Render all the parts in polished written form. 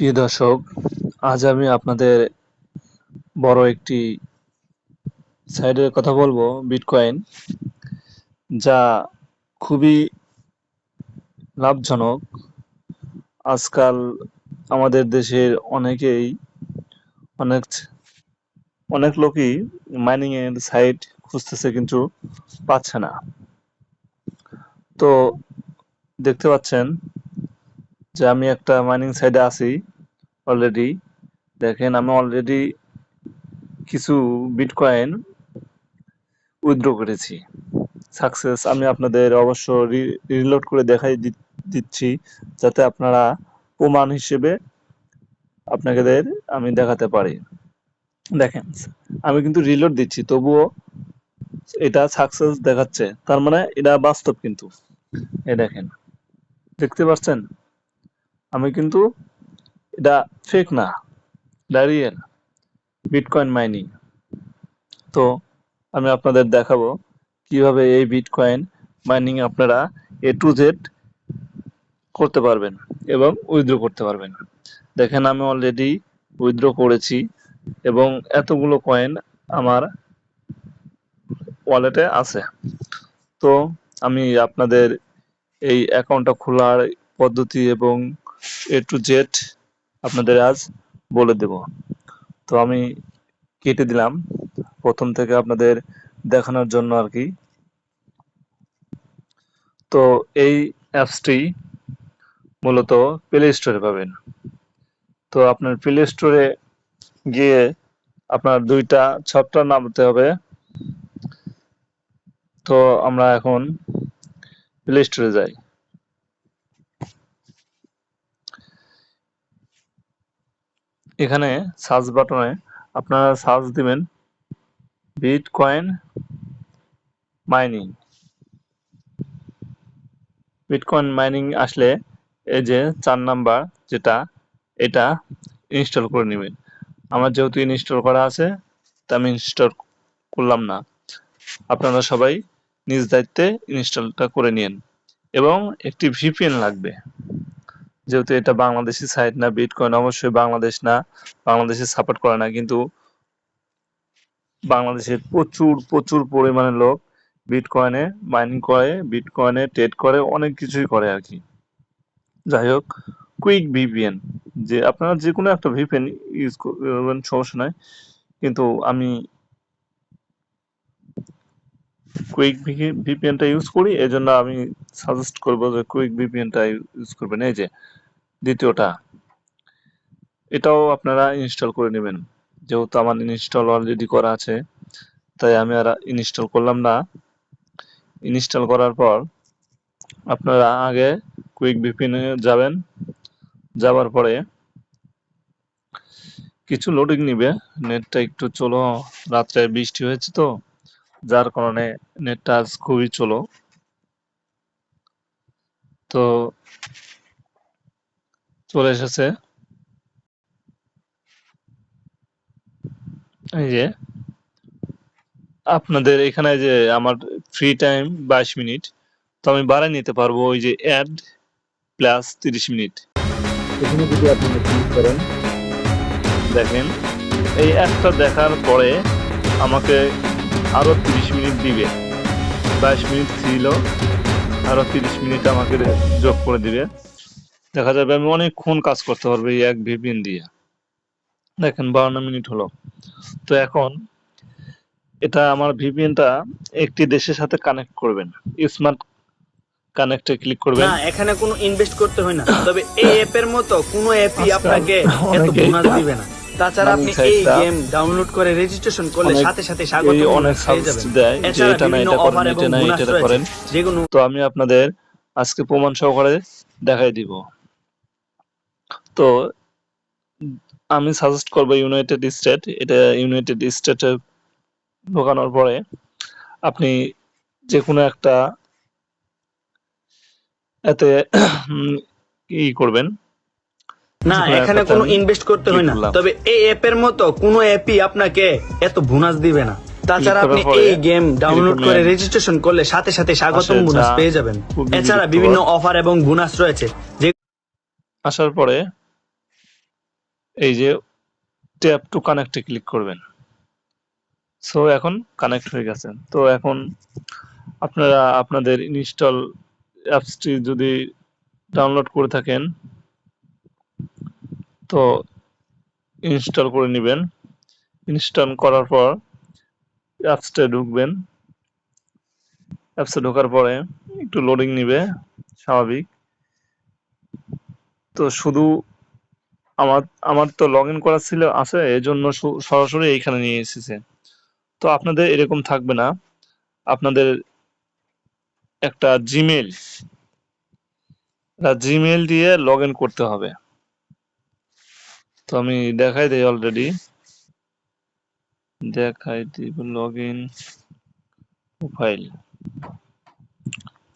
প্রিয় দর্শক, আজ আমি আপনাদের বড় একটি সাইটের কথা বলবো, বিটকয়েন, যা খুবই লাভজনক। আজকাল আমাদের দেশের অনেক অনেক লোকই মাইনিং এর সাইট খুঁজতেছে কিন্তু পাচ্ছে না। তো দেখতে পাচ্ছেন যে আমি একটা মাইনিং সাইটে আছি অলরেডি। দেখেন, আমি অলরেডি কিছু বিটকয়েন উইথড্র করেছি। সাকসেস। আমি আপনাদের অবশ্য রিলোড করে দিচ্ছি, যাতে আপনারা প্রমাণ হিসেবে আপনাদের আমি দেখাতে পারি। দেখেন, আমি কিন্তু রিলোড দিচ্ছি, তবুও এটা সাকসেস দেখাচ্ছে, তার মানে এটা বাস্তব। কিন্তু এই দেখেন, দেখতে পাচ্ছেন, আমি কিন্তু এটা ফেক না, এটা রিয়েল বিটকয়েন মাইনিং। তো আমি আপনাদের দেখাবো কিভাবে এই বিটকয়েন মাইনিং আপনারা A to Z করতে পারবেন এবং উইথড্র করতে পারবেন। দেখেন, আমি অলরেডি উইথড্র করেছি এবং এতগুলো কয়েন আমার ওয়ালেটে আছে। তো আমি আপনাদের এই অ্যাকাউন্টটা খোলার পদ্ধতি এবং A to Z আপনাদের আজ বলে দেব। তো আমি কেটে দিলাম প্রথম থেকে আপনাদের দেখানোর জন্য আর কি। তো এই অ্যাপসটি মূলত প্লে স্টোরে পাবেন। তো আপনার প্লে স্টোরে গিয়ে আপনার দুইটা সফটওয়্যার নামাতে হবে। তো আমরা এখন প্লে স্টোরে যাই। এখানে সার্চ বাটনে আপনারা সার্চ দিবেন বিটকয়েন মাইনিং। বিটকয়েন মাইনিং আসলে এই যে 4 নাম্বার যেটা, এটা ইনস্টল করে নেবেন। আমার যেহেতু ইনস্টল করা আছে, তা আমি ইনস্টল করলাম না। আপনারা সবাই নিজ দায়িত্বে ইনস্টলটা করে নিন। এবং একটি ভিপিএন লাগবে, যেহেতু এটা বাংলাদেশি সাইট না। বিটকয়েন অবশ্যই বাংলাদেশ না, বাংলাদেশে সাপোর্ট করে না, কিন্তু বাংলাদেশের প্রচুর প্রচুর পরিমাণে লোক বিটকয়েনে মাইনিং করে, বিটকয়েনে ট্রেড করে, অনেক কিছুই করে আর কি। যাই হোক, কুইক ভিপিএন, যে আপনারা যে কোনো একটা ভিপিএন ইউজ করবেন, সমস্যা নাই। কিন্তু আমি কুইক ভিপিএনটা ইউজ করি, এজন্য আমি সাজেস্ট করবো যে কুইক ভিপিএনটা ইউজ করবেন। এই যে দ্বিতীয়টা, এটাও আপনারা ইনস্টল করে নেবেন। যেহেতু আমার ইনস্টল অলরেডি করা আছে, তাই আমি আর ইনস্টল করলাম না। ইনস্টল করার পর আপনারা আগে কুইক ভিপিএনে যাবেন। যাওয়ার পরে কিছু লোডিং নিবে, নেটটা একটু চলো। রাত্রে বৃষ্টি হয়েছে, তো যার কারণে নেটটা আজ খুবই চলো। তো চলে এসেছে। এই যে আপনাদের এখানে যে আমার ফ্রি টাইম 22 মিনিট, তো আমি বাড়ায় নিতে পারবো। ওই যে অ্যাড প্লাস 30 মিনিট, এখানে যদি আপনারা ক্লিক করেন, দেখেন এই অ্যাডটা দেখার পরে আমাকে আরো 30 মিনিট দিবে। 22 মিনিট ছিল, আরো 30 মিনিট আমাকে যোগ করে দিবে। দেখা যাবে আমি অনেকক্ষণ কাজ করতে পারবো এই এক ভিপিএন দিয়ে। দেখেন 52 মিনিট হলো। তো এখন এটা আমার ভিপিএনটা একটি দেশের সাথে কানেক্ট করবেন। স্মার্ট কানেক্টে ক্লিক করবেন। না, এখানে কোনো ইনভেস্ট করতে হয় না, তবে এই অ্যাপের মতো কোনো অ্যাপই আপনাকে এত বোনাস দিবে না। তাছাড়া আপনি এই গেম ডাউনলোড করে রেজিস্ট্রেশন করলে সাথে সাথে স্বাগত অনেক পেয়ে যাবেন। দেয় যে এছাড়া এটা না বিভিন্ন এটা করেন, অফার এবং এটা না বোনাস এটা রয়েছে, করেন। যেগুলো তো আমি আপনাদের আজকে প্রমাণ সহকারে দেখাই দিব। তো আমি সাজেস্ট করবো ইউনাইটেড স্টেট। এটা ইউনাইটেড স্টেটে ঢোকানোর পরে আপনি যে কোনো একটা এতে ই করবেন। না, এখানে কোনো ইনভেস্ট করতে হয় না, তবে এই অ্যাপের মতো কোনো অ্যাপই আপনাকে এত বোনাস দিবে না। তাছাড়া আপনি এই গেম ডাউনলোড করে রেজিস্ট্রেশন করলে সাথে সাথে স্বাগতম বোনাস পেয়ে যাবেন। এছাড়া বিভিন্ন অফার এবং বোনাস রয়েছে, যে আসার পরে এই যে ট্যাপ টু কানেক্টে ক্লিক করবেন। সো এখন কানেক্ট হয়ে গেছে। তো এখন আপনারা আপনাদের ইনস্টল অ্যাপসটি যদি ডাউনলোড করে থাকেন তো ইনস্টল করে নেবেন। ইনস্টল করার পর অ্যাপসটা ঢুকবেন। অ্যাপসে ঢোকার পরে একটু লোডিং নিবে, স্বাভাবিক। তো শুধু আমার আমার তো লগ ইন করা ছিল আছে, এই জন্য সরাসরি এইখানে নিয়ে এসেছে। তো আপনাদের এরকম থাকবে না, আপনাদের একটা জিমেল দিয়ে লগ ইন করতে হবে। তো আমি দেখাই দিই, অলরেডি দেখাই দিব। Log in, profile,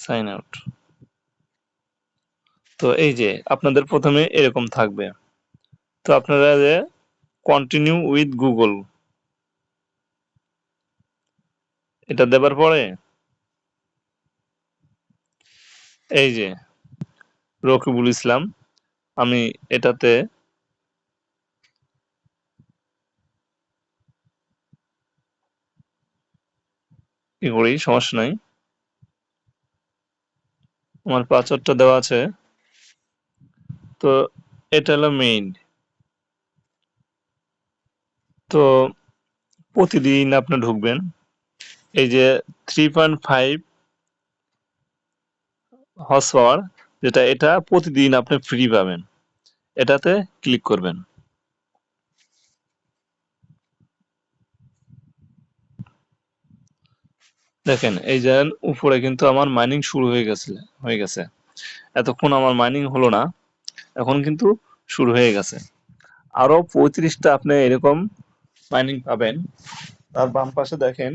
sign out. তো এই যে আপনাদের প্রথমে এরকম থাকবে। তো আপনারা যে কন্টিনিউ উইথ গুগল এটা দেবার পরে এই যে রকিবুল ইসলাম, আমি এটাতে কি করি, সমস্যা নাই। আমার পাসওয়ার্ডটা দেওয়া আছে। তো এটা হলো মেইন। তো প্রতিদিন আপনি ঢুকবেন, এই যে 3.5 হর্স পাওয়ার যেটা, এটা প্রতিদিন আপনি ফ্রি পাবেন। এটাতে ক্লিক করবেন। দেখেন এই যে উপরে কিন্তু আমার মাইনিং শুরু হয়ে গেছে। এতক্ষণ আমার মাইনিং হলো না, এখন কিন্তু শুরু হয়ে গেছে। আরো 35টা আপনি এরকম মাইনিং পাবেন। তার বাম পাশে দেখেন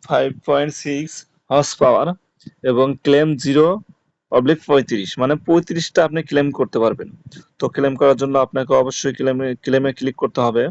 5.6 হর্স পাওয়ার এবং ক্লেম 0/35, মানে 35টা আপনি ক্লেম করতে পারবেন। তো ক্লেম করার জন্য আপনাকে অবশ্যই ক্লেমে ক্লিক করতে হবে।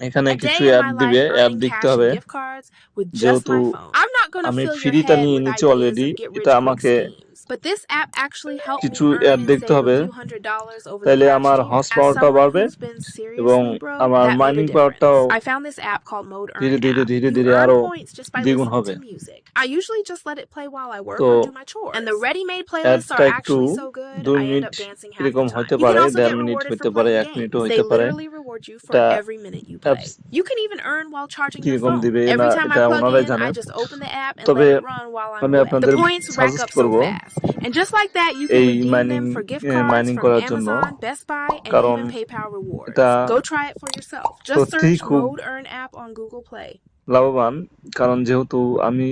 এখানে A কিছু day in অ্যাড my দিবে, life অ্যাড earning দেখতে cash হবে। and gift cards with just যেহেতু my phone. I'm not gonna আমি fill your ফ্রিটা head নিয়ে with নিচ্ছি ideas অলরেডি, of get এটা rich quick আমাকে schemes. But this app actually helped me কিছু earn add and দেখতে save a হবে, few $100s over the তাইলে past আমার year. হর্স As পাওয়ারটা someone বাড়বে who's been এবং seriously broke, আমার that made mining a পাওয়ারটাও difference. I found this app called Mode ধীরে Earn ধীরে app. ধীরে You ধীরে earn আরো points just by দ্বিগুণ listening হবে। to music. I usually just let it play while I work তো or do my chores. And the ready-made playlists অ্যাডটা are একটু actually so good, 2 I end minute up dancing half এরকম the হইতে time. You can পারে, also 1.5 get minute rewarded for হইতে পারে, playing 1 মিনিটও games. They হইতে পারে। literally reward you for এটা every minute you apps play. You can even earn while charging your কিরকম phone. দিবে না Every time I এটা plug ওনারাই in, I জানেন। just open the app and তবে let it run while I'm আমি away. আপনাদের The points rack suggest up so করব fast. And just like that, you can এই redeem them for gift cards from করার জন্য, Amazon, Best Buy, and কারণ even PayPal rewards. এটা Go try it for yourself. Just সত্যিই search খুব Mode Earn app on Google Play. লাভবান। কারণ যেহেতু আমি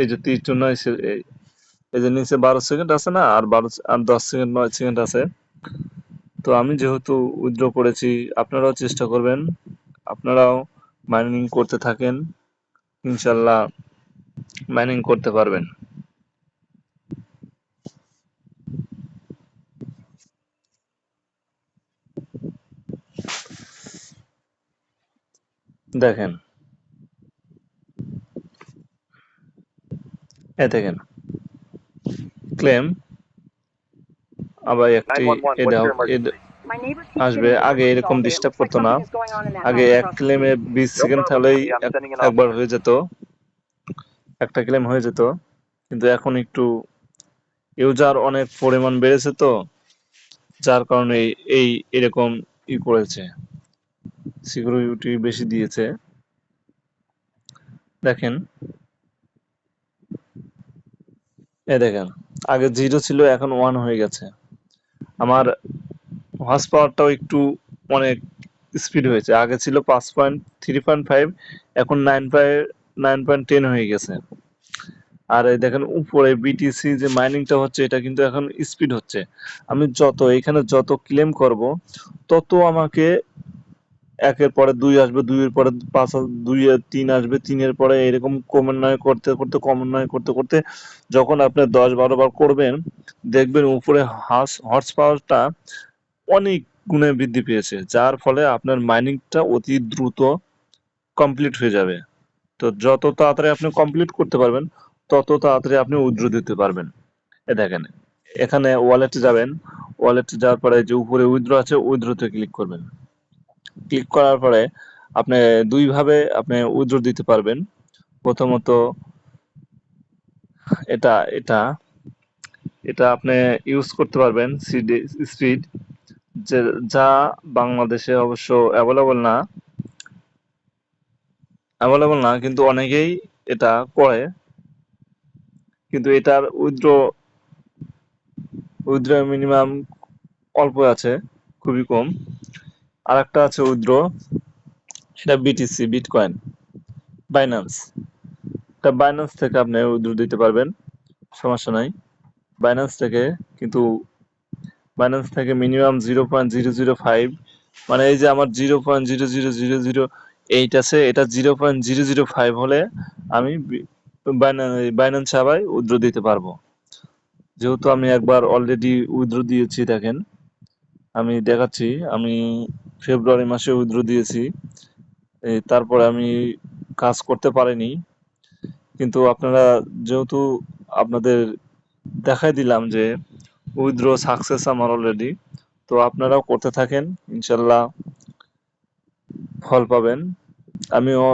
এই যে 30 জন্য এই যে নিচে 12 সেকেন্ড আছে না, আর 10 সেকেন্ড 9 সেকেন্ড আছে। তো আমি যেহেতু উইথড্র করেছি, আপনারাও চেষ্টা করবেন, আপনারাও মাইনিং করতে থাকেন, ইনশাল্লাহ মাইনিং করতে পারবেন। দেখেন দেখেন ক্লেম আবার একটি 911, what's your emergency? আসবে। আগে এরকম ডিস্টার্ব করতো না, আগে এক ক্লেমে 20 No সেকেন্ড problem, থাকলেই Andy. I'm sending an একবার officer. হয়ে যেত, একটা ক্লেম হয়ে যেত। কিন্তু এখন একটু ইউজার অনেক পরিমাণ বেড়েছে, তো যার কারণে এই এরকম করেছে, সিকিউরিটি বেশি দিয়েছে। দেখেন দেখেন আগে 0 ছিল, এখন 1 হয়ে গেছে। আমার হর্স পাওয়ারটাও একটু অনেক স্পিড হয়েছে, আগে ছিল 3.5, এখন 9.10 হয়ে গেছে। আর এই দেখেন উপরে বিটিসি যে মাইনিংটা হচ্ছে, এটা কিন্তু এখন স্পিড হচ্ছে। আমি এখানে যত ক্লেম করব, তত আমাকে একের পরে 2 আসবে, 2 এর পরে 5, 2 এর 3 আসবে, 3 এর পরে এরকম ক্রমান্বয়ে করতে করতে যখন আপনি 10-12 বার করবেন, দেখবেন উপরে হর্স পাওয়ারটা অনেক গুণে বৃদ্ধি পেয়েছে, যার ফলে আপনার মাইনিংটা অতি দ্রুত কমপ্লিট হয়ে যাবে। তো যত তাড়াতাড়ি আপনি কমপ্লিট করতে পারবেন, তত তাড়াতাড়ি আপনি উইথড্র দিতে পারবেন। দেখেন এখানে ওয়ালেটে যাবেন, ওয়ালেটে যাওয়ার পরে যে উপরে উইথড্র আছে উইথড্রতে ক্লিক করবেন। ক্লিক করার পরে আপনি দুইভাবে আপনি উইথড্র দিতে পারবেন। প্রথমত এটা এটা এটা আপনি ইউজ করতে পারবেন স্পিড, যে যা বাংলাদেশে অবশ্য অ্যাভেলেবল না, কিন্তু অনেকেই এটা করে, কিন্তু এটার উইথড্র মিনিমাম অল্প আছে, খুবই কম। আর একটা আছে উইথড্র, সেটা বিটিসি, বিটকয়েন, বাইন্যান্স। এটা বাইন্যান্স থেকে আপনি উইথড্র দিতে পারবেন, সমস্যা নাই। বাইন্যান্স থেকে, কিন্তু বাইন্যান্স থেকে মিনিমাম 0.005, মানে এই যে আমার 0.00008 আছে, এটা 0.005 হলে আমি বাইন্যান্সে আবার উইথড্র দিতে পারবো। যেহেতু আমি একবার অলরেডি উইথড্র দিয়েছি, দেখেন আমি দেখাচ্ছি, আমি ফেব্রুয়ারি মাসে উইথড্র দিয়েছি। তারপরে আমি কাজ করতে পারিনি, কিন্তু আপনারা যেহেতু আপনাদের দেখাই দিলাম যে উইথড্র সাকসেস আমার অলরেডি, তো আপনারাও করতে থাকেন, ইনশাল্লাহ ফল পাবেন। আমিও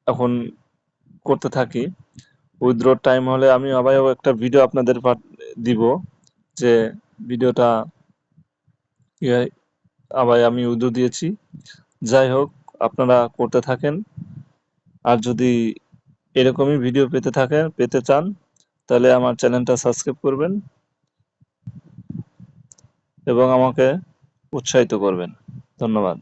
এখন করতে থাকি। উইথড্রর টাইম হলে আমি আবার একটা ভিডিও আপনাদের দিব, যে ভিডিওটা আবার আমি উইথড্র দিয়েছি। যাই হোক, আপনারা করতে থাকেন, আর যদি এরকমই ভিডিও পেতে চান, তাহলে আমার চ্যানেলটা সাবস্ক্রাইব করবেন এবং আমাকে উৎসাহিত করবেন। ধন্যবাদ।